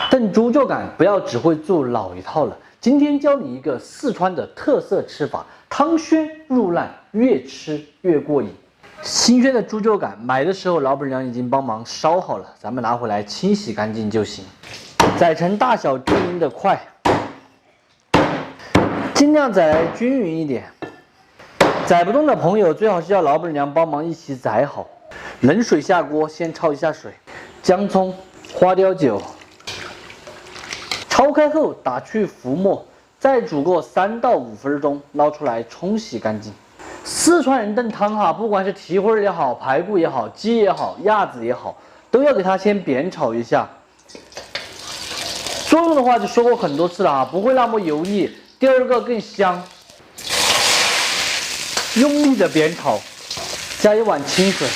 炖猪肉感不要只会做老一套了，今天教你一个四川的特色吃法，汤鲜入烂，越吃越过瘾。新鲜的猪肉感买的时候，老板娘已经帮忙烧好了，咱们拿回来清洗干净就行。宰成大小均匀的块，尽量宰来均匀一点。宰不动的朋友最好是要老板娘帮忙一起宰好。冷水下锅，先焯一下水，姜葱、花雕酒，焯开后打去浮沫，再煮个3到5分钟，捞出来冲洗干净。四川人炖汤哈，不管是蹄花也好，排骨也好，鸡也好，鸭子也好，都要给它先煸炒一下。作用的话就说过很多次了啊，不会那么油腻。第二个更香。用力的煸炒，加一碗清水，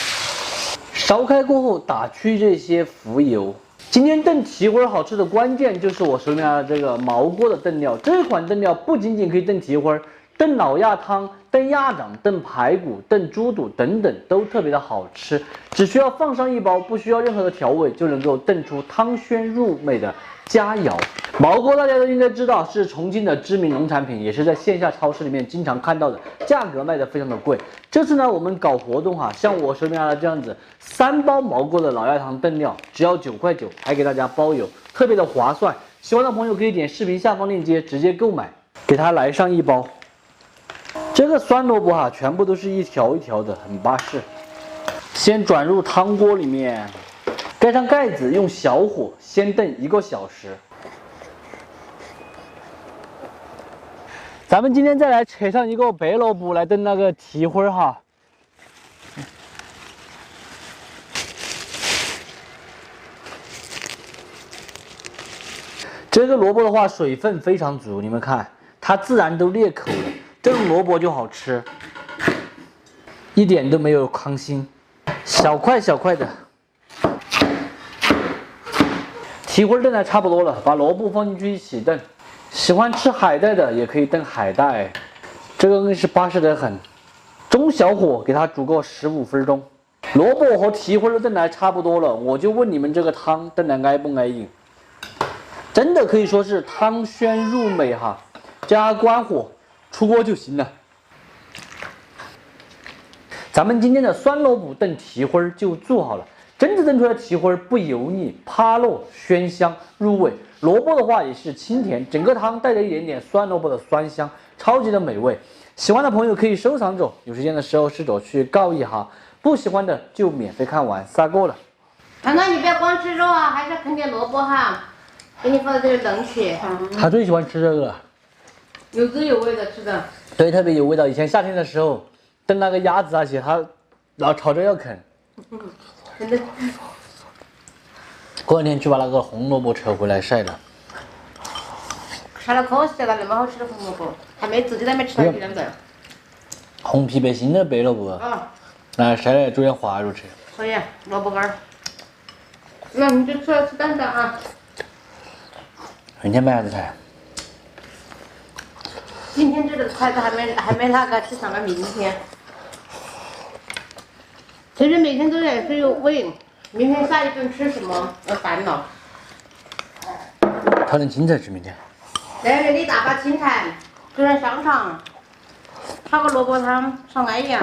烧开过后打去这些浮油。今天炖蹄花好吃的关键就是我手里面的这个毛锅的炖料。这款炖料不仅仅可以炖蹄花，炖老鸭汤、炖鸭掌、炖排骨、炖猪肚等等都特别的好吃。只需要放上一包，不需要任何的调味，就能够炖出汤鲜入味的佳肴。毛锅大家都应该知道是重庆的知名农产品，也是在线下超市里面经常看到的，价格卖的非常的贵。这次呢，我们搞活动哈，像我手里面的这样子，3包毛锅的老鸭汤炖料只要9块9，还给大家包邮，特别的划算。喜欢的朋友可以点视频下方链接直接购买，给它来上一包。这个酸萝卜哈，全部都是一条一条的，很巴适。先转入汤锅里面，盖上盖子，用小火先炖1个小时。咱们今天再来扯上一个白萝卜来炖那个蹄花哈。这个萝卜的话，水分非常足，你们看，它自然都裂口了。这种萝卜就好吃，一点都没有糠腥，小块小块的。蹄花炖的差不多了，把萝卜放进去一起炖。喜欢吃海带的也可以炖海带，这个更是巴适得很。中小火给它煮个15分钟。萝卜和蹄花都炖来差不多了，我就问你们这个汤炖的挨不挨硬？真的可以说是汤鲜入味哈，加关火出锅就行了。咱们今天的酸萝卜炖蹄花就做好了。真正炖出来的蹄花不油腻，趴落鲜香入味。萝卜的话也是清甜，整个汤带着一点点酸萝卜的酸香，超级的美味。喜欢的朋友可以收藏着，有时间的时候试着去告一下。不喜欢的就免费看完，撒锅了。糖糖，你不要光吃肉啊，还是要啃点萝卜哈。给你放在这里冷起。他最喜欢吃这个，有滋有味的吃的。对，特别有味道。以前夏天的时候炖那个鸭子啊些，他老吵着要啃。真的。过两天去把那个红萝卜扯回来晒了。晒了可惜了，那么好吃的红萝卜，还没自己都没吃到一两个。红皮白心的白萝卜，拿晒来煮点滑肉吃。可以，萝卜干儿。那你就吃蛋蛋啊。明天买啥子菜？今天这个菜子还没那个，只上了明天。其实每天都在是有胃，明天下一顿吃什么要烦恼。炒点青菜吃明天。来这里大把青菜，煮点香肠，炒个萝卜汤，上艾叶。